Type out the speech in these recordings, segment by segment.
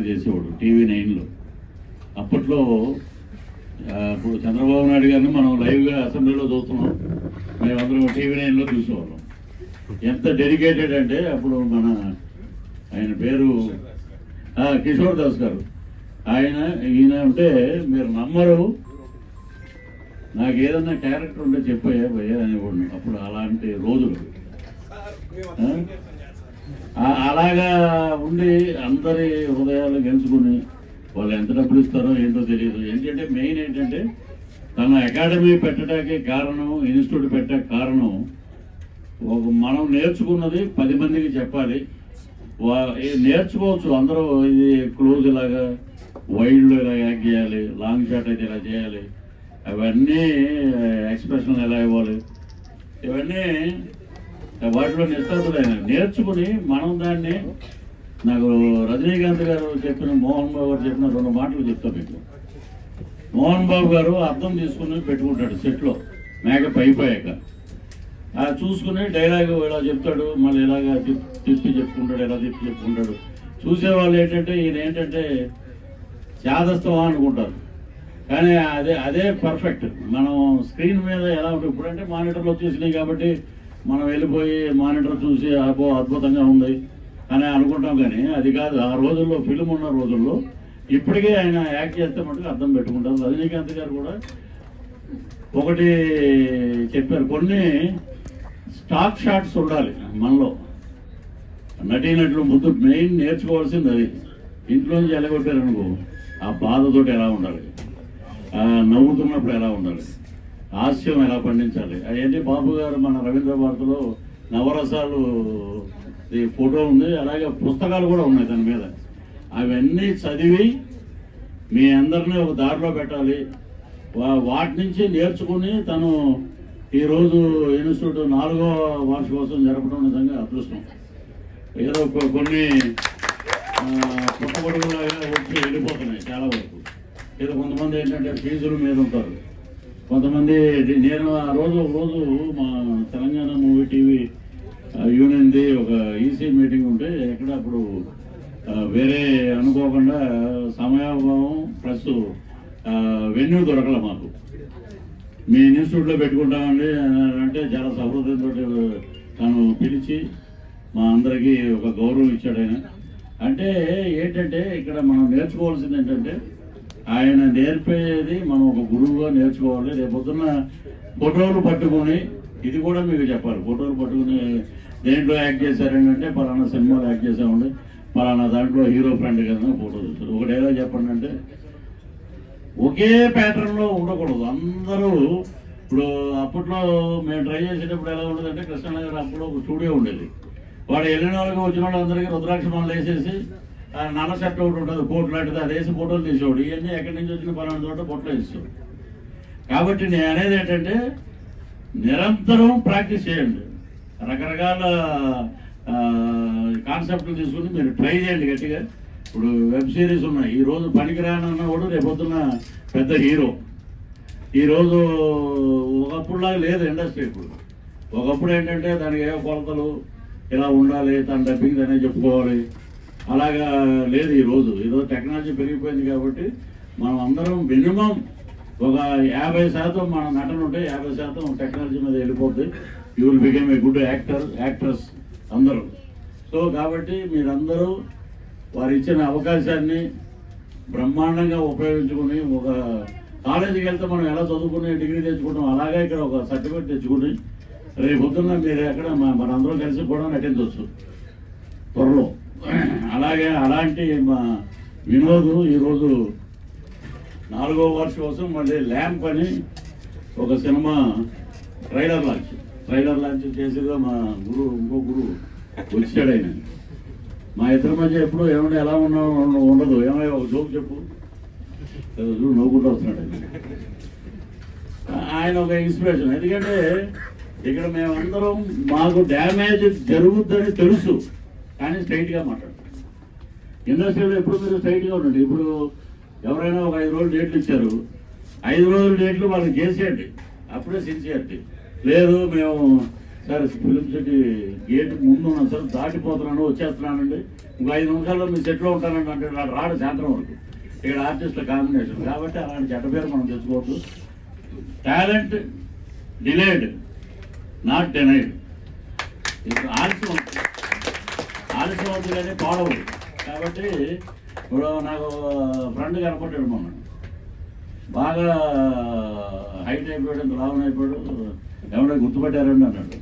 Character చేసేవాడు TV9లో. అప్పట్లో ఇప్పుడు చంద్రబాబు నాయుడు గారిని మనం లైవ్గా అసెంబ్లీలో చూస్తున్నాం, మేమందరం TV9లో చూసేవాళ్ళం. ఎంత డెడికేటెడ్ అంటే అప్పుడు ఆయన పేరు కిషోర్ దాస్ గారు, ఈయన ఉంటే మీరు నమ్మరు, నాకు ఏదన్నా క్యారెక్టర్ ఉంటే చెప్పాయా భయ్యా అనేవాడు. అప్పుడు అలాంటి రోజులు అలాగా ఉండి అందరి హృదయాలు గెలుచుకుని వాళ్ళు ఎంత డబ్బులు ఇస్తారో ఏంటో తెలియదు. ఏంటంటే మెయిన్ ఏంటంటే తన అకాడమీ పెట్టడానికి కారణం, ఇన్స్టిట్యూట్ పెట్టడానికి కారణం మనం నేర్చుకున్నది 10 మందికి చెప్పాలి. నేర్చుకోవచ్చు అందరూ, ఇది క్లోజ్ ఇలాగా, వైడ్లో ఇలా యాక్ట్ చేయాలి, లాంగ్ షాట్ అయితే ఇలా చేయాలి, అవన్నీ ఎక్స్ప్రెషన్ ఎలా ఇవ్వాలి, ఇవన్నీ వాటిలో నిష్ఠాతులైన నేర్చుకుని మనం దాన్ని. నాకు రజనీకాంత్ గారు చెప్పిన, మోహన్ బాబు గారు చెప్పిన 2 మాటలు చెప్తా మీకు. మోహన్ బాబు గారు అర్థం తీసుకుని పెట్టుకుంటాడు సెట్లో, మేకప్ అయిపోయాక చూసుకుని డైలాగ్ ఇలా చెప్తాడు, మళ్ళీ ఇలాగా తిప్పి చెప్పుకుంటాడు, ఇలా తిప్పి చెప్పుకుంటాడు. చూసేవాళ్ళు ఏంటంటే ఈయన ఏంటంటే చాదస్తమా అనుకుంటారు, కానీ అదే పర్ఫెక్ట్. మనం స్క్రీన్ మీద ఎలా ఉంటుంది, ఇప్పుడంటే మానిటర్లు వచ్చేసినాయి కాబట్టి మనం వెళ్ళిపోయి మానిటర్ చూసి అబ్బో అద్భుతంగా ఉంది అని అనుకుంటాం, కానీ అది కాదు. ఆ రోజుల్లో ఫిల్మ్ ఉన్న రోజుల్లో ఇప్పటికే ఆయన యాక్ట్ చేస్తే మటుకు అర్థం పెట్టుకుంటారు. రజనీకాంత్ గారు కూడా ఒకటి చెప్పారు, కొన్ని స్టాక్ షాట్స్ ఉండాలి మనలో. నటీనటులు ముందు మెయిన్ నేర్చుకోవాల్సింది అది. ఇంట్లోంచి ఎలగొట్టారు అనుకో, ఆ బాధతోటి ఎలా ఉండాలి, నవ్వుతున్నప్పుడు ఎలా ఉండాలి, హాస్యం ఎలా పండించాలి. అదేంటి బాబు గారు మన రవీంద్ర భారతిలో నవరసాలు ఫోటో ఉంది, అలాగే పుస్తకాలు కూడా ఉన్నాయి దాని మీద. అవన్నీ చదివి మీ అందరినీ ఒక దారిలో పెట్టాలి. వాటి నుంచి నేర్చుకుని తను ఈరోజు ఇన్స్టిట్యూట్ 4వ వార్షికోత్సవం జరపడం నిజంగా అదృష్టం. ఏదో కొన్ని పుట్టగొడుగులాగా వచ్చి వెళ్ళిపోతున్నాయి చాలా వరకు. ఏదో కొంతమంది ఏంటంటే ఫీజుల మీద ఉంటారు, కొంతమంది. నేను ఆ రోజు మా తెలంగాణ మూవీ టీవీ యూనియన్ది ఒక ఈసీ మీటింగ్ ఉంటే ఎక్కడ అప్పుడు వేరే అనుకోకుండా సమయాభావం ప్లస్ వెన్యూ దొరకల మాకు. మీ ఇన్స్టిట్యూట్లో పెట్టుకుంటామండి అంటే చాలా సౌహృదంతో తను పిలిచి మా అందరికీ ఒక గౌరవం ఇచ్చాడు ఆయన. అంటే ఏంటంటే ఇక్కడ మనం నేర్చుకోవాల్సింది ఏంటంటే ఆయన నేర్పేది మనం ఒక గురువుగా నేర్చుకోవాలి. రేపొద్దున్న ఫోటోలు పట్టుకొని, ఇది కూడా మీకు చెప్పాలి, ఫోటోలు పట్టుకుని దేంట్లో యాక్ట్ చేశారంటే పలానా సినిమాలో యాక్ట్ చేసామండి, పలానా దాంట్లో హీరో ఫ్రెండ్ కదా ఫోటో చూస్తారు. ఒక డైలాగ్ చెప్పండి అంటే ఒకే ప్యాటర్న్లో ఉండకూడదు. అందరూ ఇప్పుడు అప్పట్లో మేము ట్రై చేసేటప్పుడు ఎలా ఉండదంటే కృష్ణనగర్ అప్పుడు ఒక స్టూడియో ఉండేది. వాడు వెళ్ళిన వాళ్ళకి వచ్చిన వాళ్ళందరికీ రుద్రాక్ష మాలలు వేసేసి నల్ల షర్ట్ ఒకటి ఉంటుంది కోట్ లాంటిది, అది వేసి ఫోటోలు తీసేవాడు. ఇవన్నీ ఎక్కడి నుంచి వచ్చిన పలానా చోట ఫోటోలు వేసేవాడు. కాబట్టి నేను అనేది ఏంటంటే నిరంతరం ప్రాక్టీస్ చేయండి, రకరకాల కాన్సెప్ట్లు తీసుకుని మీరు ట్రై చేయండి గట్టిగా. ఇప్పుడు వెబ్ సిరీస్ ఉన్నాయి, ఈరోజు పనికిరానన్నవాడు రేపొద్దున పెద్ద హీరో. ఈరోజు ఒకప్పుడులాగా లేదు ఇండస్ట్రీ. ఇప్పుడు ఒకప్పుడు ఏంటంటే దానికి ఏ కొలతలు ఇలా ఉండాలి, తన డబ్బింగ్ అనే చెప్పుకోవాలి, అలాగా లేదు. ఈరోజు టెక్నాలజీ పెరిగిపోయింది కాబట్టి మనం అందరం మినిమం ఒక 50% మన నటన ఉంటే 50% టెక్నాలజీ మీద వెళ్ళిపోతుంది. You will become a good actors అందరూ. సో కాబట్టి మీరందరూ వారు ఇచ్చిన అవకాశాన్ని బ్రహ్మాండంగా ఉపయోగించుకుని, ఒక కాలేజీకి వెళ్తే మనం ఎలా చదువుకుని డిగ్రీ తెచ్చుకుంటాం, అలాగే ఇక్కడ ఒక సర్టిఫికేట్ తెచ్చుకుని రేపు పొద్దున్న మీరు ఎక్కడ మనందరం కలిసి కూడా నటించవచ్చు త్వరలో. అలాంటి మా వినోద్ ఈరోజు 4వ వార్షికోత్సవం మళ్ళీ ల్యాంప్ అని ఒక సినిమా ట్రైలర్ లాంచ్ చేసేదో మా ఇంకో గురువు వచ్చాడు. ఆయన మా ఇద్దరి మధ్య ఎప్పుడు ఏమైనా ఎలా ఉండదు, ఏమైనా ఒక జోక్ చెప్పు నవ్వుకుంటూ వస్తున్నాడు ఆయన ఒక ఇన్స్పిరేషన్. ఎందుకంటే ఇక్కడ మేమందరం మాకు డ్యామేజ్ జరుగుద్దని తెలుసు, కానీ స్ట్రైట్గా మాట్లాడతాం. ఇండస్ట్రీలో ఎప్పుడు మీరు స్ట్రైట్గా ఉండండి. ఇప్పుడు ఎవరైనా ఒక 5 రోజులు డేట్లు ఇచ్చారు, 5 రోజుల డేట్లు వాళ్ళకి చేసేయండి, అప్పుడే సిన్సియారిటీ. లేదు మేము సార్ ఫిలిం సిటీ గేట్ ముందు ఉన్నాం సార్, దాటిపోతున్నాను వచ్చేస్తున్నానండి, ఇంకో 5 నిమిషాల్లో మీ సెట్లో ఉంటానండి అంటే నాడు రాడు సాయంత్రం వరకు. ఇక్కడ ఆర్టిస్టుల కాంబినేషన్ కాబట్టి అలాంటి చెడ్డ పేరు మనం తెచ్చుకోవద్దు. Talent delayed not denied. ఇప్పుడు ఆలస్యం అవుతుంది కానీ పాడవదు. కాబట్టి ఇప్పుడు నాకు ఫ్రెండ్ కనపడ్డాడు మొన్న, బాగా హైట్ అయిపోయాడు, లాభం అయిపోయాడు, ఏమన్నా గుర్తుపట్టారండి అన్నాడు.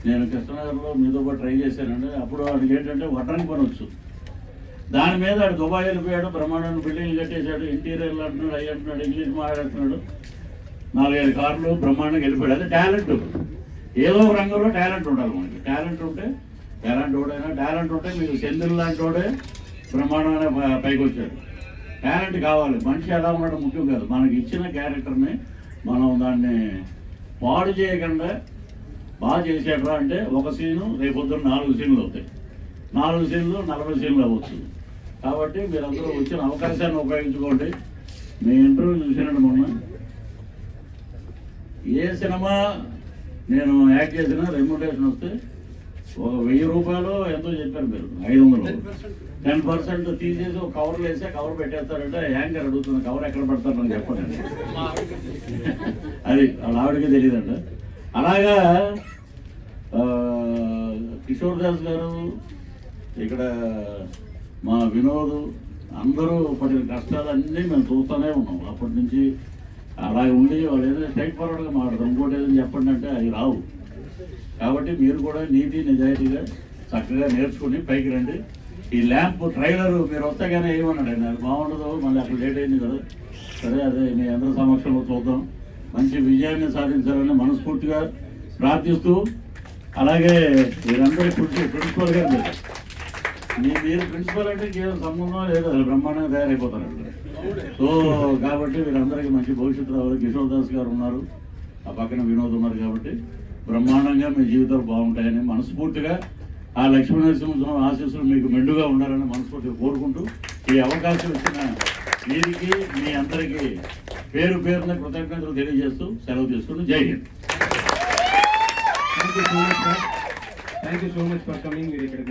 నేను కృష్ణనగర్లో మీతో పాటు ట్రై చేశానండి. అప్పుడు వాడికి ఏంటంటే వడ్రంగి పని వచ్చు. దాని మీద వాడు దుబాయ్ వెళ్ళిపోయాడు, బ్రహ్మాండాన్ని బిల్డింగ్లు కట్టేశాడు, ఇంటీరియర్లు అంటున్నాడు, అయ్యి అంటున్నాడు, ఇంగ్లీష్ మాట్లాడుతున్నాడు, 4-5 కార్లు బ్రహ్మాండంగా వెళ్ళిపోయాడు. అది టాలెంట్. ఏదో ఒక రంగంలో టాలెంట్ ఉండాలి మనకి. టాలెంట్ ఉంటే మీకు సెందులు లాంటి వాడే బ్రహ్మాండమైన పైకి వచ్చాడు. టాలెంట్ కావాలి. మనిషి ఎలా ఉండడం ముఖ్యం కాదు, మనకి ఇచ్చిన క్యారెక్టర్ని మనం దాన్ని పాడు చేయకుండా బాగా చేసేట్రా అంటే ఒక సీను రేపొద్దున 4 సీన్లు అవుతాయి, 4 సీన్లు 40 సీన్లు అవ్వచ్చు. కాబట్టి మీరందరూ వచ్చిన అవకాశాన్ని ఉపయోగించుకోండి. మీ ఇంటర్వ్యూ చూసినట్టు మొన్న ఏ సినిమా నేను యాక్ట్ చేసినా రెమ్యునరేషన్ వస్తే ఒక 1000 రూపాయలు ఎంతో చెప్పారు మీరు, 500. 10% తీసేసి ఒక కవర్లు వేస్తే కవర్ పెట్టేస్తారంటే యాంకర్ అడుగుతుంది, కవర్ ఎక్కడ పెడతారు నాకు చెప్పండి. అది వాళ్ళ ఆవిడకే తెలియదండి. అలాగా కిషోర్ దాస్ గారు, ఇక్కడ మా వినోద్, అందరూ పడిన కష్టాలన్నీ మేము చూస్తూనే ఉన్నాం అప్పటి నుంచి. అలాగే ఉండి వాళ్ళు ఏదైనా స్ట్రైట్ ఫార్వర్డ్గా మాట్లాడతారు, ఇంకోటి ఏదైనా చెప్పండి అంటే అవి రావు. కాబట్టి మీరు కూడా నీతి నిజాయితీగా చక్కగా నేర్చుకుని పైకి రండి. ఈ ల్యాంప్ ట్రైలర్ మీరు వస్తాగానే ఏమన్నాడు ఆయన, అది బాగుండదు, మళ్ళీ అక్కడ లేట్ అయింది కదా. సరే, అదే మీ అందరి సమక్షంలో చూద్దాం. మంచి విజయాన్ని సాధించాలని మనస్ఫూర్తిగా ప్రార్థిస్తూ, అలాగే మీరందరూ ప్రిన్సిపల్ గారు మీరు ప్రిన్సిపల్ అంటే కేవలం సంబంధం లేదు, అది బ్రహ్మాండంగా తయారైపోతారు. సో కాబట్టి వీరందరికీ మంచి భవిష్యత్తు రావాలి. కిషోర్ దాస్ గారు ఉన్నారు, ఆ పక్కన వినోద్ ఉన్నారు. కాబట్టి బ్రహ్మాండంగా మీ జీవితాలు బాగుంటాయని మనస్ఫూర్తిగా, ఆ లక్ష్మీనరసింహ ఆశీస్సులు మీకు మెండుగా ఉండాలని మనస్ఫూర్తిగా కోరుకుంటూ, ఈ అవకాశం ఇచ్చిన వీరికి మీ అందరికీ పేరు పేరున కృతజ్ఞతలు తెలియజేస్తూ సెలవు తీసుకుంటూ జై Hind. Thank you so much for coming. మీరు ఇక్కడ